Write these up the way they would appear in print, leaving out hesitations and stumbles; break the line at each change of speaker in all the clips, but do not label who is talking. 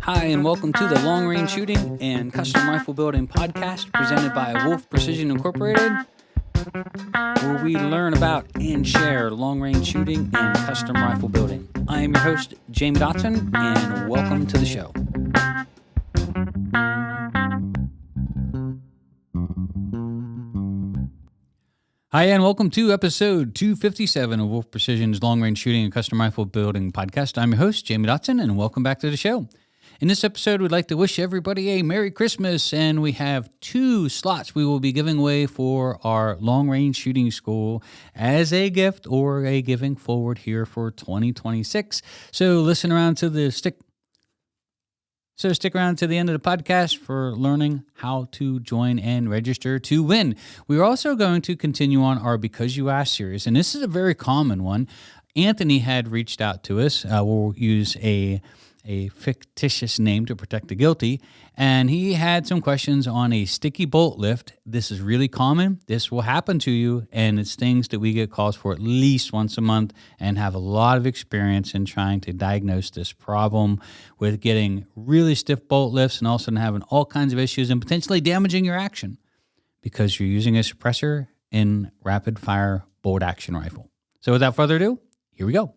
Hi, and welcome to the Long Range Shooting and Custom Rifle Building podcast presented by Wolf Precision Incorporated, where we learn about and share long range shooting and custom rifle building. I am your host, Jamie Dodson, and welcome to the show. Hi, and welcome to episode 257 of Wolf Precision's Long Range Shooting and Custom Rifle Building podcast. I'm your host, Jamie Dodson, and welcome back to the show. In this episode, we'd like to wish everybody a Merry Christmas, and we have 2 slots we will be giving away for our long-range shooting school as a gift or a giving forward here for 2026. So stick around to the end of the podcast for learning how to join and register to win. We're also going to continue on our Because You Asked series, and this is a very common one. Anthony had reached out to us. We'll use a fictitious name to protect the guilty, and he had some questions on a sticky bolt lift. This is really common. This will happen to you, and it's things that we get calls for at least once a month and have a lot of experience in trying to diagnose this problem with getting really stiff bolt lifts and also having all kinds of issues and potentially damaging your action because you're using a suppressor in rapid fire bolt action rifle. So without further ado, here we go.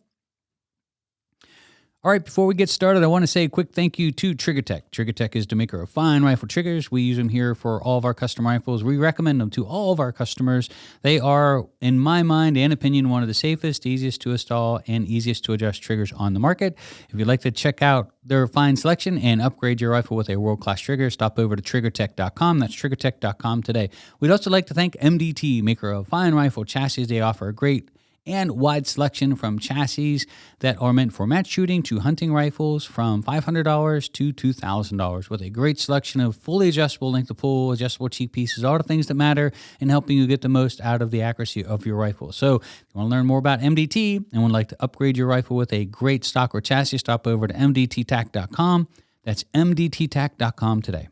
All right, before we get started, I want to say a quick thank you to TriggerTech. TriggerTech is the maker of fine rifle triggers. We use them here for all of our custom rifles. We recommend them to all of our customers. They are, in my mind and opinion, one of the safest, easiest to install, and easiest to adjust triggers on the market. If you'd like to check out their fine selection and upgrade your rifle with a world-class trigger, stop over to triggertech.com. That's triggertech.com today. We'd also like to thank MDT, maker of fine rifle chassis. They offer a great and wide selection from chassis that are meant for match shooting to hunting rifles from $500 to $2,000 with a great selection of fully adjustable length of pull, adjustable cheek pieces, all the things that matter in helping you get the most out of the accuracy of your rifle. So if you want to learn more about MDT and would like to upgrade your rifle with a great stock or chassis, stop over to mdttac.com. That's mdttac.com today.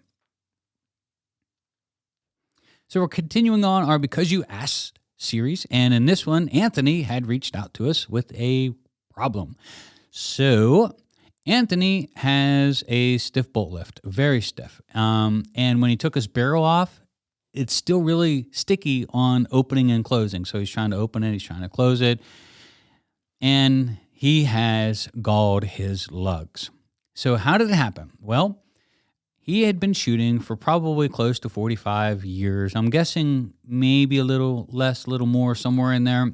So we're continuing on our Because You Asked series, and in this one, Anthony had reached out to us with a problem. So Anthony has a stiff bolt lift, very stiff, and when he took his barrel off, it's still really sticky on opening and closing. So he's trying to open it, he's trying to close it, and he has galled his lugs. So how did it happen? Well, he had been shooting for probably close to 45 years. I'm guessing maybe a little less, a little more, somewhere in there.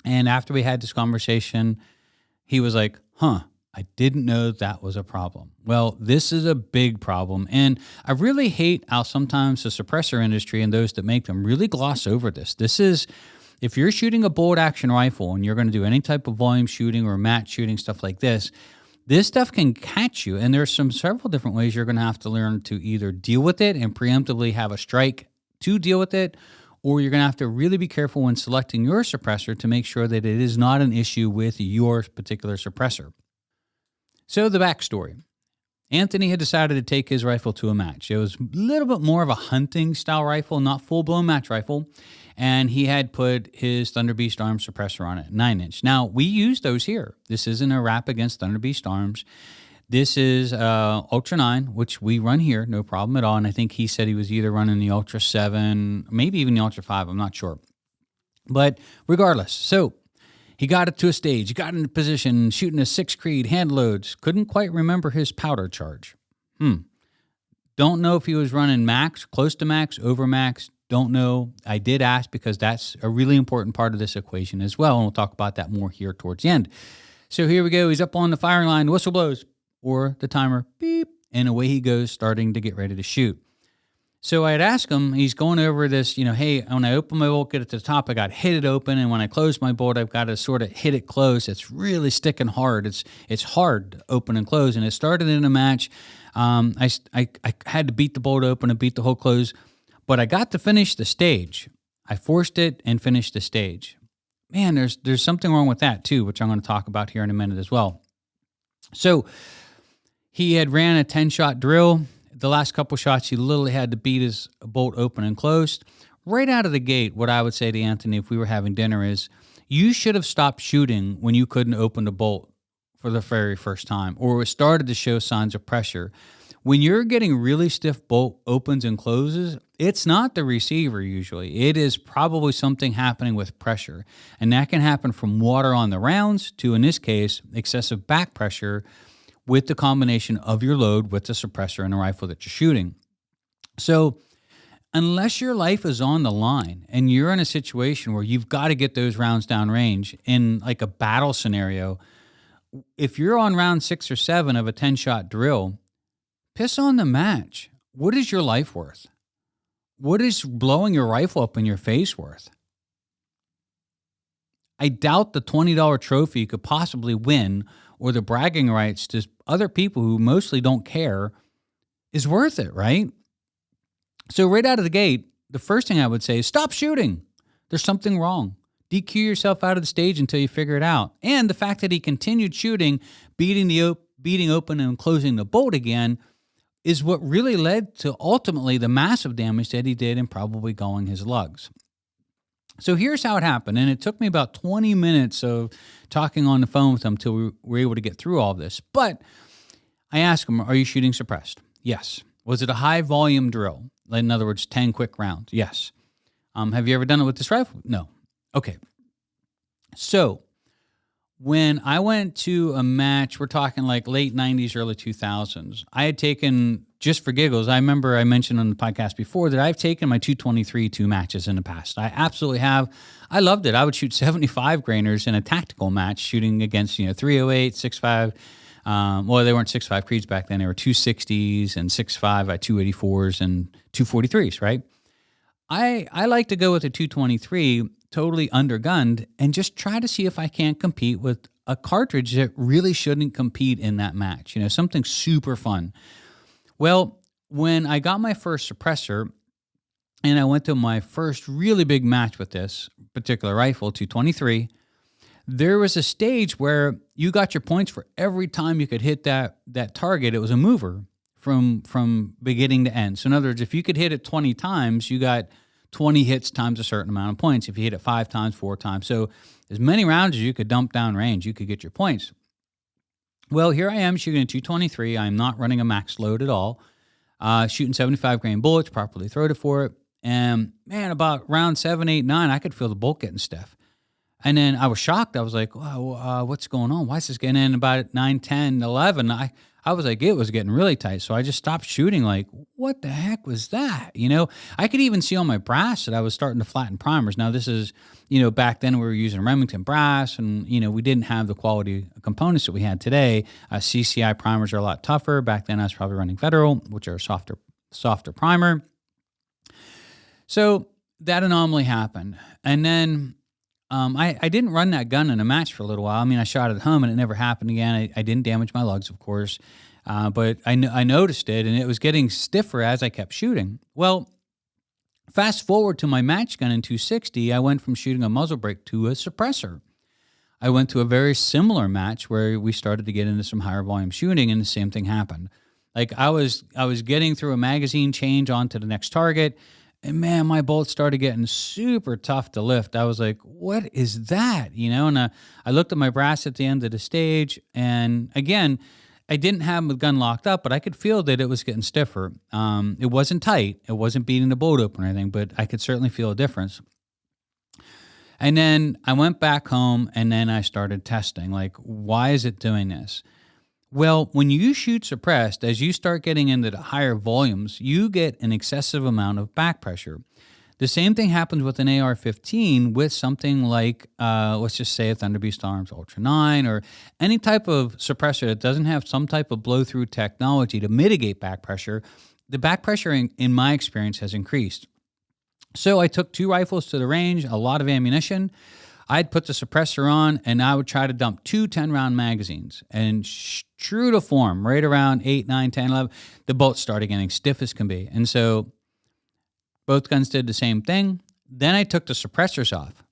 And after we had this conversation, he was like, I didn't know that was a problem. Well, this is a big problem. And I really hate how sometimes the suppressor industry and those that make them really gloss over this. This is, if you're shooting a bolt action rifle and you're going to do any type of volume shooting or match shooting, stuff like this stuff can catch you, and there's several different ways you're going to have to learn to either deal with it and preemptively have a strike to deal with it, or you're going to have to really be careful when selecting your suppressor to make sure that it is not an issue with your particular suppressor. So the backstory. Anthony had decided to take his rifle to a match. It was a little bit more of a hunting style rifle, not full-blown match rifle, and he had put his Thunder Beast Arms suppressor on it, 9-inch. Now, we use those here. This isn't a wrap against Thunder Beast Arms. This is Ultra 9, which we run here, no problem at all, and I think he said he was either running the Ultra 7, maybe even the Ultra 5, I'm not sure. But regardless, so he got it to a stage. He got into position, shooting a 6 Creed, hand loads. Couldn't quite remember his powder charge. Don't know if he was running max, close to max, over max. Don't know. I did ask because that's a really important part of this equation as well, and we'll talk about that more here towards the end. So here we go. He's up on the firing line. The whistle blows, or the timer, beep, and away he goes, starting to get ready to shoot. So I had asked him, he's going over this, hey, when I open my bolt, get it to the top, I got to hit it open, and when I close my bolt, I've got to sort of hit it close. It's really sticking hard. It's hard to open and close, and it started in a match. I had to beat the bolt open and beat the hole close, but I got to finish the stage. I forced it and finished the stage. Man, there's something wrong with that too, which I'm going to talk about here in a minute as well. So he had ran a 10-shot drill. The last couple shots, he literally had to beat his bolt open and closed. Right out of the gate, what I would say to Anthony if we were having dinner is, you should have stopped shooting when you couldn't open the bolt for the very first time, or it started to show signs of pressure. When you're getting really stiff bolt opens and closes, it's not the receiver usually. It is probably something happening with pressure. And that can happen from water on the rounds to, in this case, excessive back pressure with the combination of your load with the suppressor and the rifle that you're shooting. So unless your life is on the line and you're in a situation where you've got to get those rounds down range in like a battle scenario, if you're on round 6 or 7 of a 10-shot drill, piss on the match. What is your life worth? What is blowing your rifle up in your face worth? I doubt the $20 trophy you could possibly win or the bragging rights to other people who mostly don't care is worth it, right? So right out of the gate, the first thing I would say is stop shooting. There's something wrong. DQ yourself out of the stage until you figure it out. And the fact that he continued shooting, beating open and closing the bolt again, is what really led to ultimately the massive damage that he did and probably going his lugs. So here's how it happened. And it took me about 20 minutes of talking on the phone with him until we were able to get through all this. But I asked him, are you shooting suppressed? Yes. Was it a high volume drill? In other words, 10 quick rounds? Yes. Have you ever done it with this rifle? No. Okay. So when I went to a match, we're talking like late 90s, early 2000s, I had taken, just for giggles, I remember I mentioned on the podcast before that I've taken my 223 to matches in the past. I absolutely have. I loved it. I would shoot 75 grainers in a tactical match, shooting against, 308, 6.5. Well, they weren't 6.5 creeds back then. They were 260s and 6.5 by 284s and 243s, right? I like to go with a 223, totally undergunned, and just try to see if I can't compete with a cartridge that really shouldn't compete in that match. Something super fun. Well, when I got my first suppressor and I went to my first really big match with this particular rifle, 223, there was a stage where you got your points for every time you could hit that target. It was a mover from beginning to end. So in other words, if you could hit it 20 times, you got 20 hits times a certain amount of points. If you hit it 5 times, 4 times. So as many rounds as you could dump down range, you could get your points. Well, here I am shooting a 223. I'm not running a max load at all. Shooting 75 grain bullets, properly throated for it. And man, about round 7, 8, 9, I could feel the bolt getting stiff. And then I was shocked. I was like, wow, what's going on? Why is this getting in about 9, 10, 11? I was like, it was getting really tight. So I just stopped shooting like, what the heck was that? I could even see on my brass that I was starting to flatten primers. Now this is, back then we were using Remington brass and, we didn't have the quality components that we had today. CCI primers are a lot tougher. Back then I was probably running Federal, which are a softer primer. So that anomaly happened. And then I didn't run that gun in a match for a little while. I mean, I shot it at home and it never happened again. I didn't damage my lugs, of course, but I noticed it and it was getting stiffer as I kept shooting. Well, fast forward to my match gun in 260, I went from shooting a muzzle brake to a suppressor. I went to a very similar match where we started to get into some higher volume shooting and the same thing happened. Like I was getting through a magazine change onto the next target. And man, my bolts started getting super tough to lift. I was like, what is that? And I looked at my brass at the end of the stage. And again, I didn't have the gun locked up, but I could feel that it was getting stiffer. It wasn't tight. It wasn't beating the bolt open or anything, but I could certainly feel a difference. And then I went back home and then I started testing. Like, why is it doing this? Well, when you shoot suppressed, as you start getting into the higher volumes, you get an excessive amount of back pressure. The same thing happens with an AR-15 with something like, let's just say a Thunderbeast Arms Ultra 9 or any type of suppressor that doesn't have some type of blow-through technology to mitigate back pressure. The back pressure, in my experience, has increased. So I took 2 rifles to the range, a lot of ammunition. I'd put the suppressor on, and I would try to dump 2 10-round magazines. And true to form, right around 8, 9, 10, 11, the bolts started getting stiff as can be. And so both guns did the same thing. Then I took the suppressors off.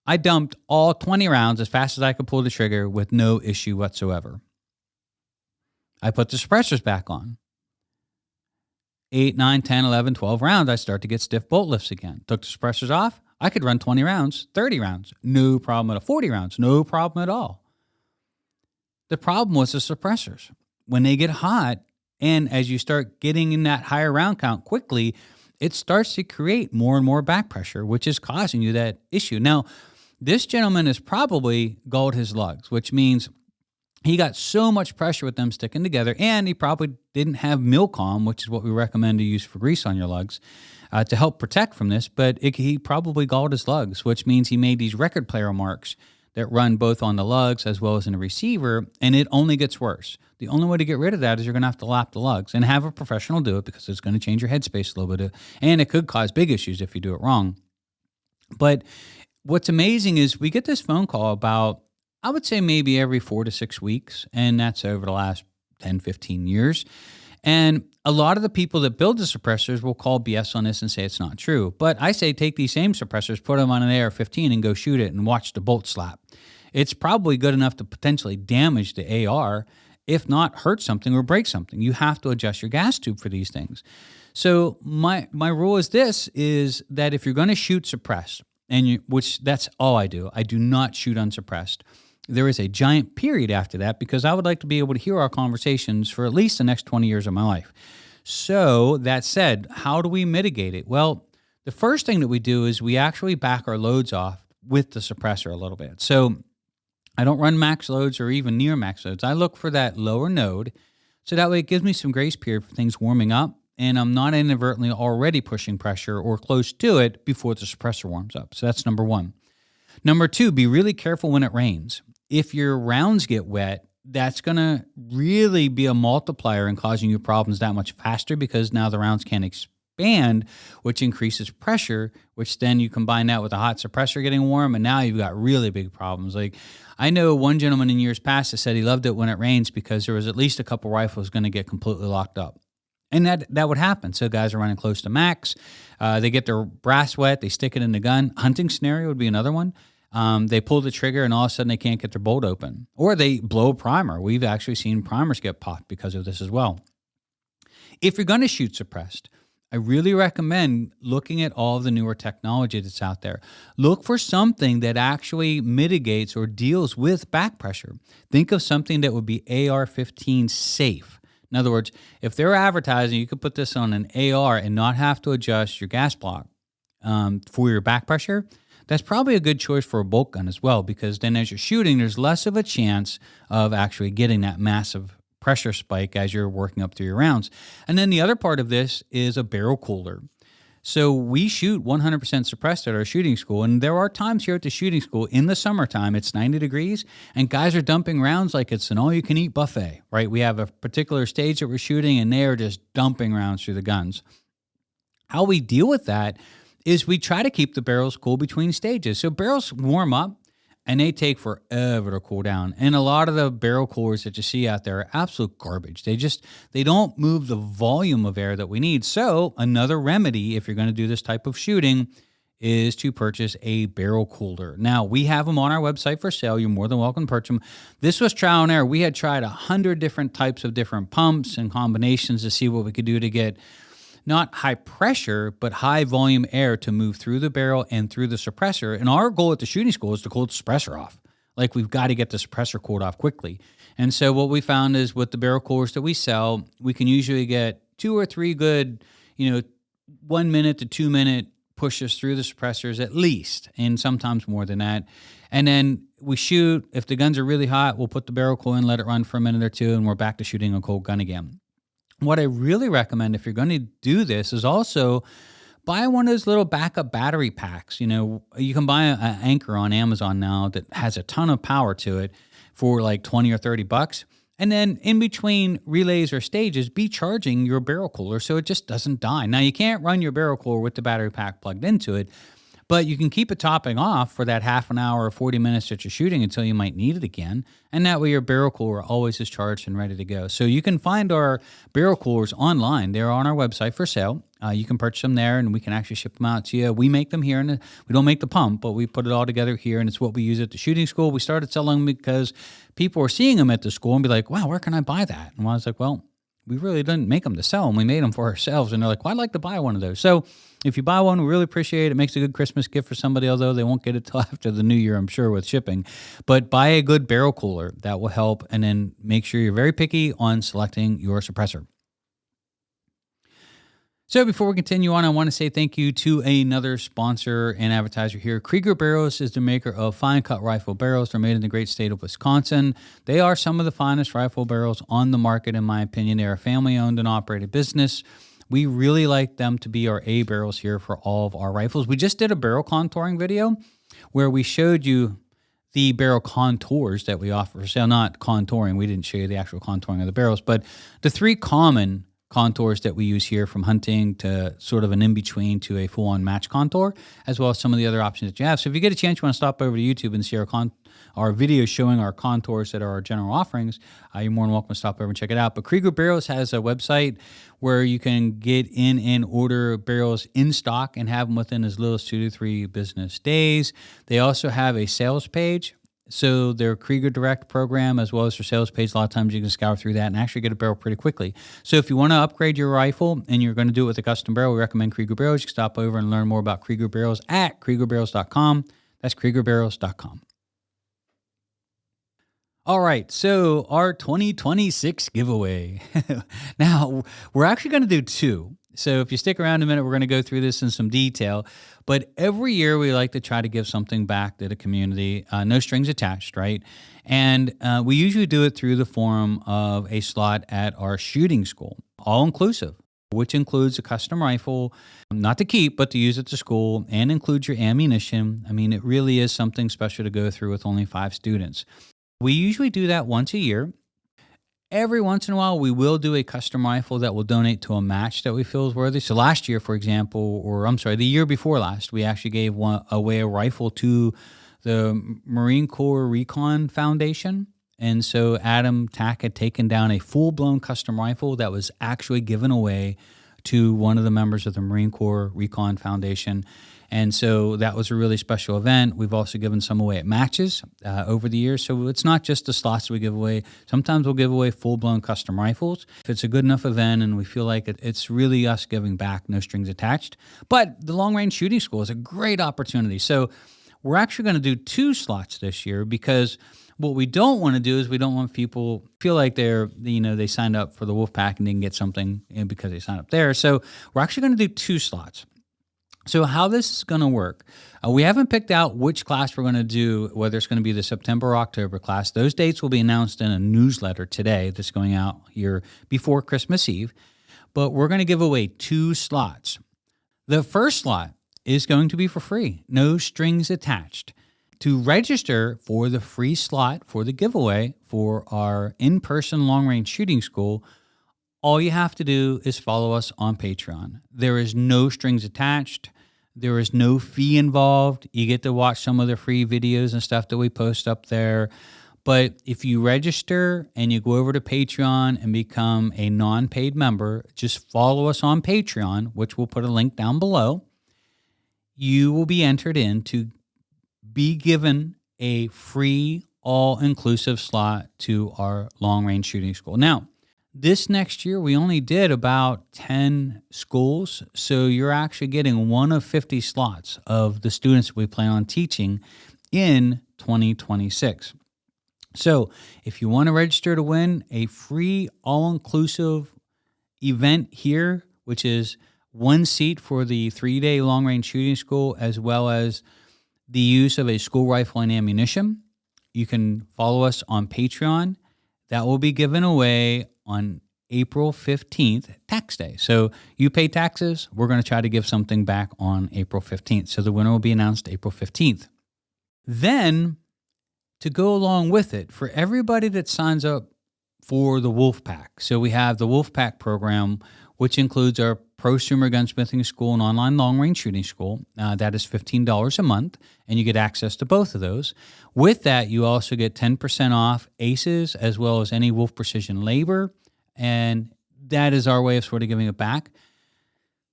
I dumped all 20 rounds as fast as I could pull the trigger with no issue whatsoever. I put the suppressors back on. 8, 9, 10, 11, 12 rounds, I start to get stiff bolt lifts again. Took the suppressors off. I could run 20 rounds, 30 rounds, no problem at all. 40 rounds, no problem at all. The problem was the suppressors. When they get hot, and as you start getting in that higher round count quickly, it starts to create more and more back pressure, which is causing you that issue. Now, this gentleman has probably galled his lugs, which means he got so much pressure with them sticking together, and he probably didn't have Milcom, which is what we recommend to use for grease on your lugs, to help protect from this, but he probably galled his lugs, which means he made these record player marks that run both on the lugs as well as in the receiver, and it only gets worse. The only way to get rid of that is you're going to have to lap the lugs and have a professional do it, because it's going to change your headspace a little bit, and it could cause big issues if you do it wrong. But what's amazing is we get this phone call about, I would say maybe every 4 to 6 weeks, and that's over the last 10, 15 years. And a lot of the people that build the suppressors will call BS on this and say it's not true. But I say take these same suppressors, put them on an AR-15 and go shoot it and watch the bolt slap. It's probably good enough to potentially damage the AR, if not hurt something or break something. You have to adjust your gas tube for these things. So my rule is this, is that if you're going to shoot suppressed, which that's all I do not shoot unsuppressed. There is a giant period after that, because I would like to be able to hear our conversations for at least the next 20 years of my life. So that said, how do we mitigate it? Well, the first thing that we do is we actually back our loads off with the suppressor a little bit. So I don't run max loads or even near max loads. I look for that lower node, so that way it gives me some grace period for things warming up, and I'm not inadvertently already pushing pressure or close to it before the suppressor warms up. So that's number one. Number two, be really careful when it rains. If your rounds get wet, that's going to really be a multiplier in causing you problems that much faster, because now the rounds can't expand, which increases pressure, which then you combine that with a hot suppressor getting warm, and now you've got really big problems. Like, I know one gentleman in years past that said he loved it when it rains because there was at least a couple rifles going to get completely locked up. And that would happen. So guys are running close to max. They get their brass wet. They stick it in the gun. Hunting scenario would be another one. They pull the trigger and all of a sudden they can't get their bolt open. Or they blow a primer. We've actually seen primers get popped because of this as well. If you're going to shoot suppressed, I really recommend looking at all of the newer technology that's out there. Look for something that actually mitigates or deals with back pressure. Think of something that would be AR-15 safe. In other words, if they're advertising, you could put this on an AR and not have to adjust your gas block for your back pressure, that's probably a good choice for a bolt gun as well, because then as you're shooting, there's less of a chance of actually getting that massive pressure spike as you're working up through your rounds. And then the other part of this is a barrel cooler. So we shoot 100% suppressed at our shooting school, and there are times here at the shooting school in the summertime, it's 90 degrees, and guys are dumping rounds like it's an all-you-can-eat buffet, right? We have a particular stage that we're shooting, and they are just dumping rounds through the guns. How we deal with that is we try to keep the barrels cool between stages. So barrels warm up, and they take forever to cool down. And a lot of the barrel coolers that you see out there are absolute garbage. They don't move the volume of air that we need. So another remedy, if you're going to do this type of shooting, is to purchase a barrel cooler. Now, we have them on our website for sale. You're more than welcome to purchase them. This was trial and error. We had tried 100 different types of different pumps and combinations to see what we could do to get not high pressure, but high volume air to move through the barrel and through the suppressor. And our goal at the shooting school is to cool the suppressor off. Like, we've got to get the suppressor cooled off quickly. And so what we found is with the barrel coolers that we sell, we can usually get 2 or 3 good, 1 minute to 2 minute pushes through the suppressors at least, and sometimes more than that. And then we shoot. If the guns are really hot, we'll put the barrel cool in, let it run for a minute or two, and we're back to shooting a cold gun again. What I really recommend if you're going to do this is also buy one of those little backup battery packs. You can buy an Anchor on Amazon now that has a ton of power to it for like $20 or $30. And then in between relays or stages, be charging your barrel cooler so it just doesn't die. Now, you can't run your barrel cooler with the battery pack plugged into it, but you can keep it topping off for that half an hour or 40 minutes that you're shooting until you might need it again. And that way your barrel cooler always is charged and ready to go. So you can find our barrel coolers online. They're on our website for sale. You can purchase them there, and we can actually ship them out to you. We make them here, and we don't make the pump, but we put it all together here, and it's what we use at the shooting school. We started selling them because people were seeing them at the school and be like, wow, where can I buy that? And I was like, well, we really didn't make them to sell them. We made them for ourselves. And they're like, well, I'd like to buy one of those. So if you buy one, we really appreciate it. It makes a good Christmas gift for somebody, although they won't get it till after the new year, I'm sure, with shipping. But buy a good barrel cooler. That will help. And then make sure you're very picky on selecting your suppressor. So before we continue on, I want to say thank you to another sponsor and advertiser here. Krieger Barrels is the maker of fine cut rifle barrels. They're made in the great state of Wisconsin. They are some of the finest rifle barrels on the market, in my opinion. They're a family-owned and operated business. We really like them to be our A barrels here for all of our rifles. We just did a barrel contouring video where we showed you the barrel contours that we offer for sale. Not contouring. We didn't show you the actual contouring of the barrels, but the three common contours that we use here, from hunting to sort of an in-between to a full-on match contour, as well as some of the other options that you have. So if you get a chance, you want to stop over to YouTube and see our videos showing our contours that are our general offerings, you're more than welcome to stop over and check it out. But Krieger Barrels has a website where you can get in and order barrels in stock and have them within as little as 2 to 3 business days. They also have a sales page. So their Krieger Direct program, as well as their sales page, a lot of times you can scour through that and actually get a barrel pretty quickly. So if you want to upgrade your rifle and you're going to do it with a custom barrel, we recommend Krieger Barrels. You can stop over and learn more about Krieger Barrels at KriegerBarrels.com. That's KriegerBarrels.com. All right, so our 2026 giveaway. Now, we're actually going to do 2. So if you stick around a minute, we're going to go through this in some detail. But every year we like to try to give something back to the community, no strings attached, right? And we usually do it through the form of a slot at our shooting school, all inclusive, which includes a custom rifle, not to keep, but to use at the school, and includes your ammunition. I mean, it really is something special to go through with only 5 students. We usually do that once a year. Every once in a while, we will do a custom rifle that will donate to a match that we feel is worthy. So last year, for example, the year before last, we actually gave away a rifle to the Marine Corps Recon Foundation. And so Adam Tack had taken down a full-blown custom rifle that was actually given away to one of the members of the Marine Corps Recon Foundation. And so that was a really special event. We've also given some away at matches over the years. So it's not just the slots we give away. Sometimes we'll give away full-blown custom rifles. If it's a good enough event and we feel like it's really us giving back, no strings attached. But the long-range shooting school is a great opportunity. So we're actually going to do 2 slots this year, because what we don't want to do is we don't want people feel like they signed up for the Wolfpack and didn't get something because they signed up there. So we're actually going to do 2 slots. So how this is going to work, we haven't picked out which class we're going to do, whether it's going to be the September or October class. Those dates will be announced in a newsletter today that's going out here before Christmas Eve. But we're going to give away 2 slots. The first slot is going to be for free, no strings attached. To register for the free slot for the giveaway for our in-person long-range shooting school, all you have to do is follow us on Patreon. There is no strings attached. There is no fee involved. You get to watch some of the free videos and stuff that we post up there. But if you register and you go over to Patreon and become a non-paid member, just follow us on Patreon, which we'll put a link down below. You will be entered in to be given a free, all-inclusive slot to our long-range shooting school. Now, this next year, we only did about 10 schools, so you're actually getting one of 50 slots of the students we plan on teaching in 2026. So if you want to register to win a free, all-inclusive event here, which is 1 seat for the 3-day long-range shooting school, as well as the use of a school rifle and ammunition, you can follow us on Patreon. That will be given away on April 15th, tax day. So you pay taxes, we're going to try to give something back on April 15th. So the winner will be announced April 15th. Then, to go along with it, for everybody that signs up for the Wolfpack, so we have the Wolfpack program, which includes our prosumer gunsmithing school and online long-range shooting school. That is $15 a month, and you get access to both of those. With that, you also get 10% off ACEs, as well as any Wolf Precision labor, and that is our way of sort of giving it back.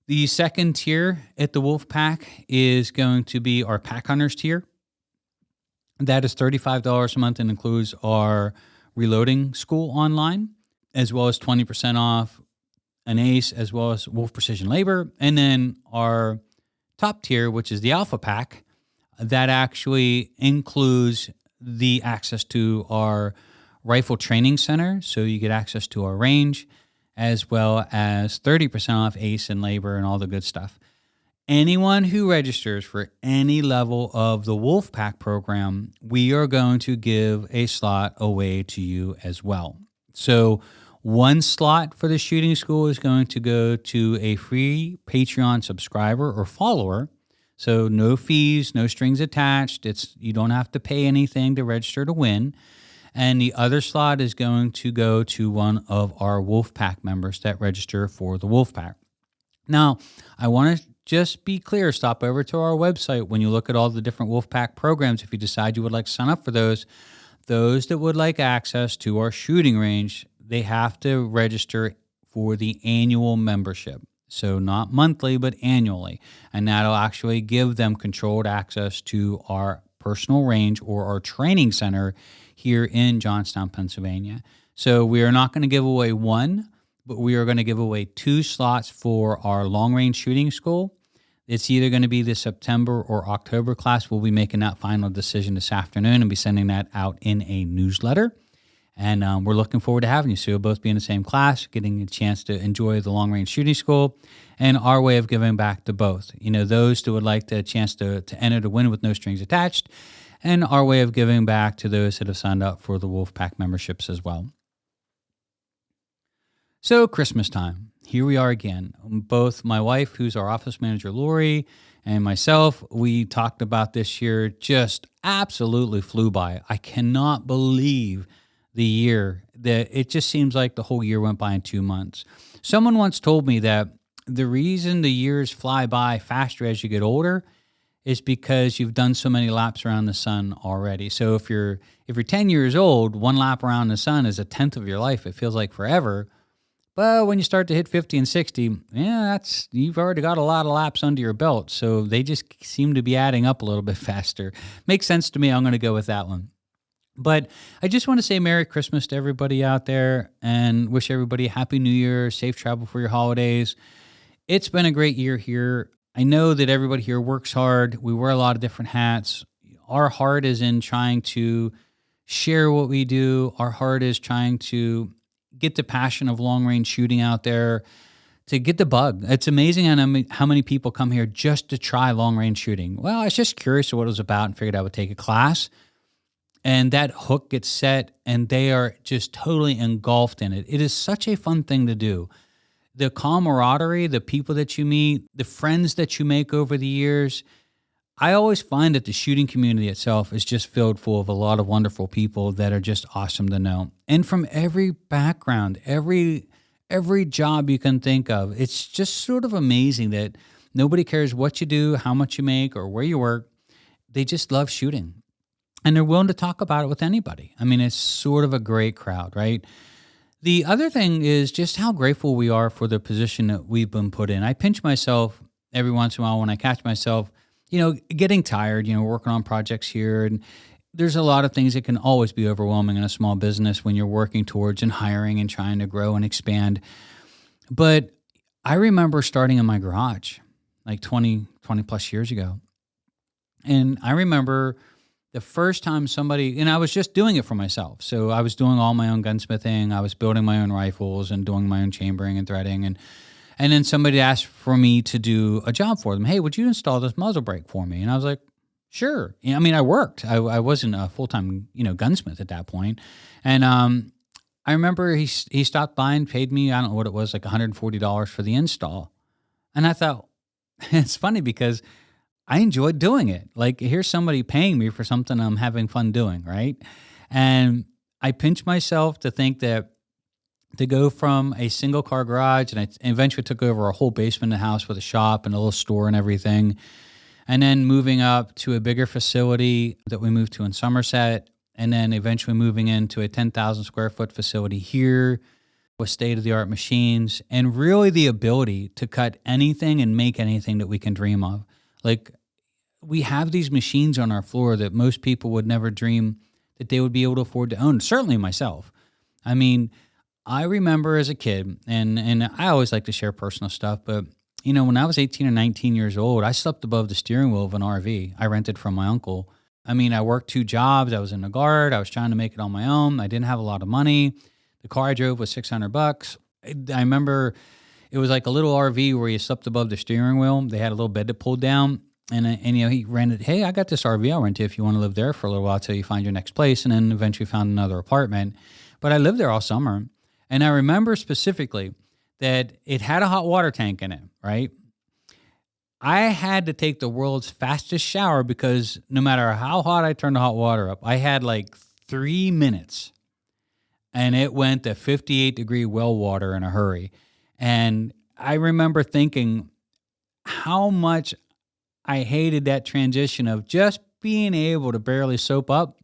The second tier at the Wolfpack is going to be our Pack Hunters tier. That is $35 a month and includes our reloading school online. as well as 20% off an Ace, as well as Wolf Precision Labor. And then our top tier, which is the Alpha Pack, that actually includes the access to our rifle training center. So you get access to our range, as well as 30% off Ace and Labor and all the good stuff. Anyone who registers for any level of the Wolf Pack program, we are going to give a slot away to you as well. So one slot for the shooting school is going to go to a free Patreon subscriber or follower. So no fees, no strings attached. You don't have to pay anything to register to win. And the other slot is going to go to one of our Wolf Pack members that register for the Wolf Pack. Now, I want to just be clear, stop over to our website when you look at all the different Wolf Pack programs. If you decide you would like to sign up for those that would like access to our shooting range, they have to register for the annual membership. So not monthly, but annually. And that'll actually give them controlled access to our personal range or our training center here in Johnstown, Pennsylvania. So we are not going to give away one, but we are going to give away 2 slots for our long-range shooting school. It's either going to be the September or October class. We'll be making that final decision this afternoon and be sending that out in a newsletter. And we're looking forward to having you. So you'll both be in the same class, getting a chance to enjoy the long-range shooting school and our way of giving back to both. Those that would like the chance to enter to win with no strings attached, and our way of giving back to those that have signed up for the Wolf Pack memberships as well. So Christmas time, here we are again. Both my wife, who's our office manager, Lori, and myself, we talked about this year, just absolutely flew by. I cannot believe the year, that it just seems like the whole year went by in 2 months. Someone once told me that the reason the years fly by faster as you get older is because you've done so many laps around the sun already. So if you're 10 years old, one lap around the sun is a tenth of your life. It feels like forever. But when you start to hit 50 and 60, you've already got a lot of laps under your belt. So they just seem to be adding up a little bit faster. Makes sense to me. I'm going to go with that one. But I just want to say Merry Christmas to everybody out there and wish everybody a Happy New Year, safe travel for your holidays. It's been a great year here. I know that everybody here works hard. We wear a lot of different hats. Our heart is in trying to share what we do. Our heart is trying to get the passion of long-range shooting out there, to get the bug. It's amazing how many people come here just to try long-range shooting. Well, I was just curious what it was about and figured I would take a class. And that hook gets set, and they are just totally engulfed in it. It is such a fun thing to do. The camaraderie, the people that you meet, the friends that you make over the years. I always find that the shooting community itself is just filled full of a lot of wonderful people that are just awesome to know. And from every background, every job you can think of, it's just sort of amazing that nobody cares what you do, how much you make, or where you work. They just love shooting. And they're willing to talk about it with anybody. I mean, it's sort of a great crowd, right? The other thing is just how grateful we are for the position that we've been put in. I pinch myself every once in a while when I catch myself, getting tired, working on projects here. And there's a lot of things that can always be overwhelming in a small business when you're working towards and hiring and trying to grow and expand. But I remember starting in my garage like 20 plus years ago. And I remember the first time somebody, and I was just doing it for myself. So I was doing all my own gunsmithing. I was building my own rifles and doing my own chambering and threading. And then somebody asked for me to do a job for them. Hey, would you install this muzzle brake for me? And I was like, sure. I worked. I wasn't a full-time, gunsmith at that point. And I remember he stopped by and paid me, I don't know what it was, like $140 for the install. And I thought, it's funny because I enjoyed doing it. Like, here's somebody paying me for something I'm having fun doing, right? And I pinch myself to think that to go from a single car garage, and I eventually took over a whole basement of the house with a shop and a little store and everything, and then moving up to a bigger facility that we moved to in Somerset, and then eventually moving into a 10,000 square foot facility here with state-of-the-art machines, and really the ability to cut anything and make anything that we can dream of. Like, we have these machines on our floor that most people would never dream that they would be able to afford to own, certainly myself. I mean, I remember as a kid, and I always like to share personal stuff, but when I was 18 or 19 years old, I slept above the steering wheel of an RV I rented from my uncle. I mean, I worked 2 jobs. I was in the guard. I was trying to make it on my own. I didn't have a lot of money. The car I drove was $600. I remember it was like a little RV where you slept above the steering wheel. They had a little bed that pulled down. And he rented, hey, I got this RV I'll rent you if you want to live there for a little while till you find your next place. And then eventually found another apartment. But I lived there all summer. And I remember specifically that it had a hot water tank in it, right? I had to take the world's fastest shower because no matter how hot I turned the hot water up, I had like 3 minutes and it went to 58-degree well water in a hurry. And I remember thinking how much I hated that transition of just being able to barely soap up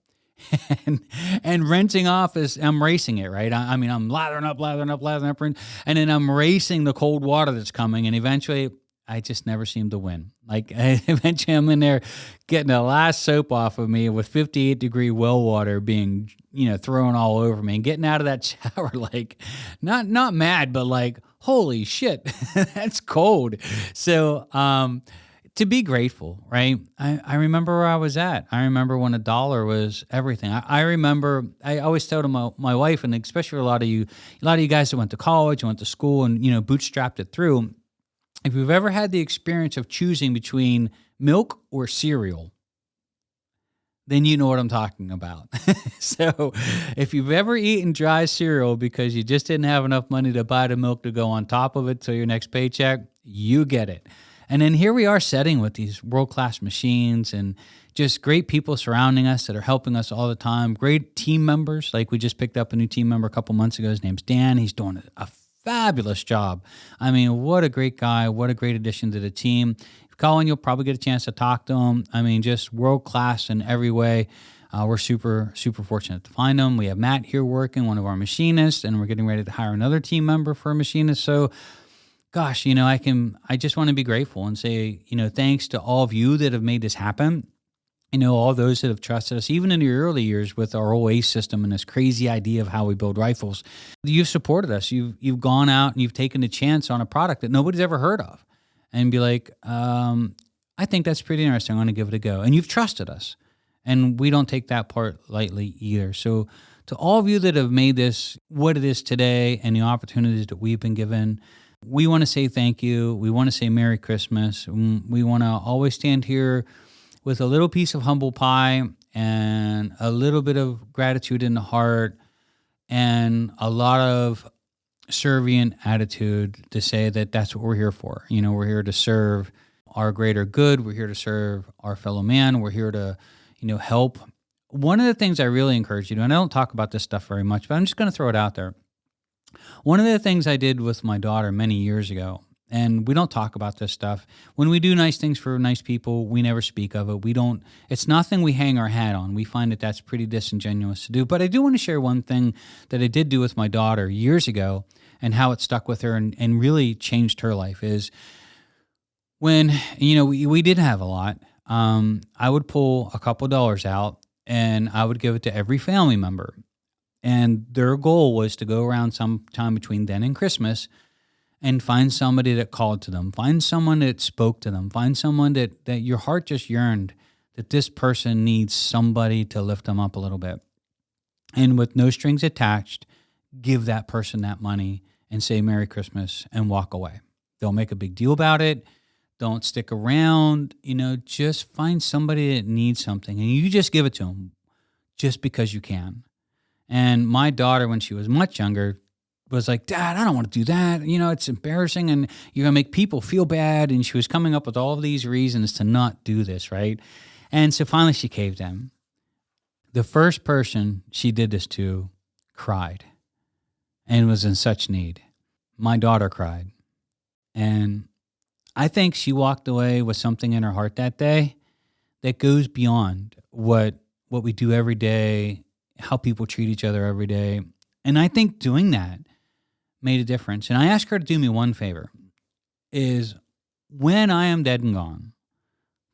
and rinsing off as I'm racing it, right? I mean, I'm lathering up, and then I'm racing the cold water that's coming, and eventually I just never seem to win. Like eventually I'm in there getting the last soap off of me with 58-degree well water being, thrown all over me and getting out of that shower like not mad, but like, holy shit, that's cold. So, to be grateful, right? I remember where I was at. I remember when $1 was everything. I remember, I always tell to my wife, and especially a lot of you guys that went to college, went to school and, bootstrapped it through. If you've ever had the experience of choosing between milk or cereal, then you know what I'm talking about. So if you've ever eaten dry cereal because you just didn't have enough money to buy the milk to go on top of it till your next paycheck, you get it. And then here we are setting with these world-class machines and just great people surrounding us that are helping us all the time. Great team members. Like we just picked up a new team member a couple months ago. His name's Dan. He's doing a fabulous job. I mean, what a great guy. What a great addition to the team. If you call in, you'll probably get a chance to talk to him. I mean, just world-class in every way. We're super, super fortunate to find him. We have Matt here working, one of our machinists, and we're getting ready to hire another team member for a machinist. So, gosh, I just want to be grateful and say, thanks to all of you that have made this happen. All those that have trusted us, even in the early years with our OA system and this crazy idea of how we build rifles. You've supported us. You've gone out and you've taken a chance on a product that nobody's ever heard of and be like, I think that's pretty interesting. I'm going to give it a go. And you've trusted us. And we don't take that part lightly either. So to all of you that have made this what it is today and the opportunities that we've been given, we want to say thank you. We want to say Merry Christmas. We want to always stand here with a little piece of humble pie and a little bit of gratitude in the heart and a lot of servient attitude to say that that's what we're here for. We're here to serve our greater good. We're here to serve our fellow man. We're here to, help. One of the things I really encourage you to, and I don't talk about this stuff very much, but I'm just going to throw it out there. One of the things I did with my daughter many years ago, and we don't talk about this stuff. When we do nice things for nice people, we never speak of it. It's nothing we hang our hat on. We find that that's pretty disingenuous to do. But I do want to share one thing that I did do with my daughter years ago and how it stuck with her and really changed her life is when, we didn't have a lot. I would pull a couple dollars out and I would give it to every family member. And their goal was to go around sometime between then and Christmas and find somebody that called to them, find someone that spoke to them, find someone that your heart just yearned, that this person needs somebody to lift them up a little bit. And with no strings attached, give that person that money and say Merry Christmas and walk away. Don't make a big deal about it. Don't stick around. Just find somebody that needs something and you just give it to them just because you can. And my daughter, when she was much younger, was like, Dad, I don't want to do that. It's embarrassing and you're going to make people feel bad. And she was coming up with all of these reasons to not do this, right? And so finally she caved in. The first person she did this to cried and was in such need. My daughter cried. And I think she walked away with something in her heart that day that goes beyond what we do every day, how people treat each other every day. And I think doing that made a difference. And I asked her to do me one favor, is when I am dead and gone,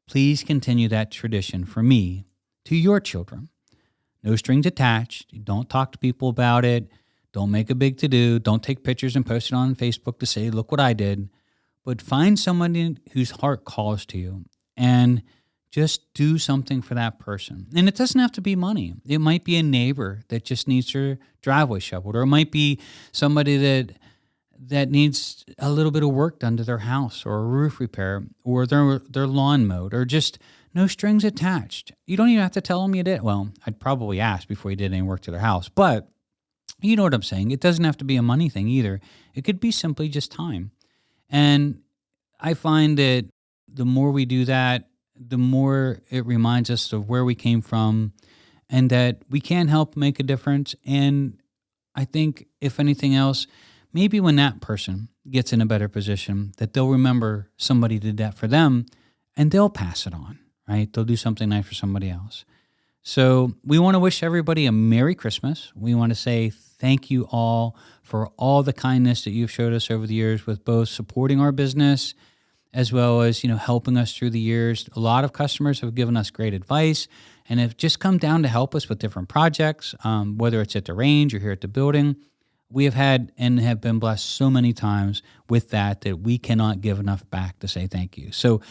please continue that tradition for me to your children. No strings attached. Don't talk to people about it. Don't make a big to-do. Don't take pictures and post it on Facebook to say, look what I did. But find somebody whose heart calls to you and just do something for that person. And it doesn't have to be money. It might be a neighbor that just needs their driveway shoveled, or it might be somebody that needs a little bit of work done to their house, or a roof repair, or their lawn mowed, or just no strings attached. You don't even have to tell them you did. Well, I'd probably ask before you did any work to their house, but you know what I'm saying. It doesn't have to be a money thing either. It could be simply just time. And I find that the more we do that, the more it reminds us of where we came from and that we can help make a difference. And I think, if anything else, maybe when that person gets in a better position, that they'll remember somebody did that for them and they'll pass it on, right? They'll do something nice for somebody else. So we want to wish everybody a Merry Christmas. We want to say thank you all for all the kindness that you've showed us over the years with both supporting our business as well as, helping us through the years. A lot of customers have given us great advice and have just come down to help us with different projects, whether it's at the range or here at the building. We have had and have been blessed so many times with that we cannot give enough back to say thank you. So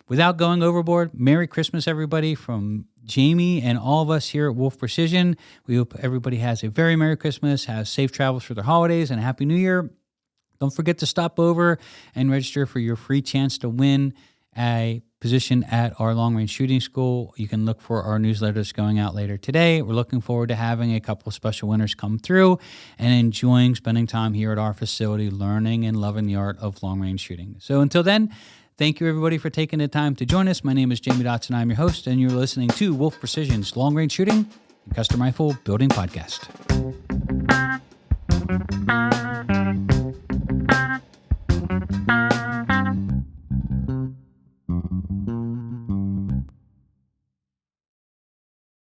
without going overboard, Merry Christmas, everybody, from Jamie and all of us here at Wolf Precision. We hope everybody has a very Merry Christmas, has safe travels for their holidays, and a Happy New Year. Don't forget to stop over and register for your free chance to win a position at our long-range shooting school. You can look for our newsletters going out later today. We're looking forward to having a couple of special winners come through and enjoying spending time here at our facility, learning and loving the art of long-range shooting. So until then, thank you, everybody, for taking the time to join us. My name is Jamie Dodson. I'm your host, and you're listening to Wolf Precision's Long Range Shooting and Custom Rifle Building Podcast.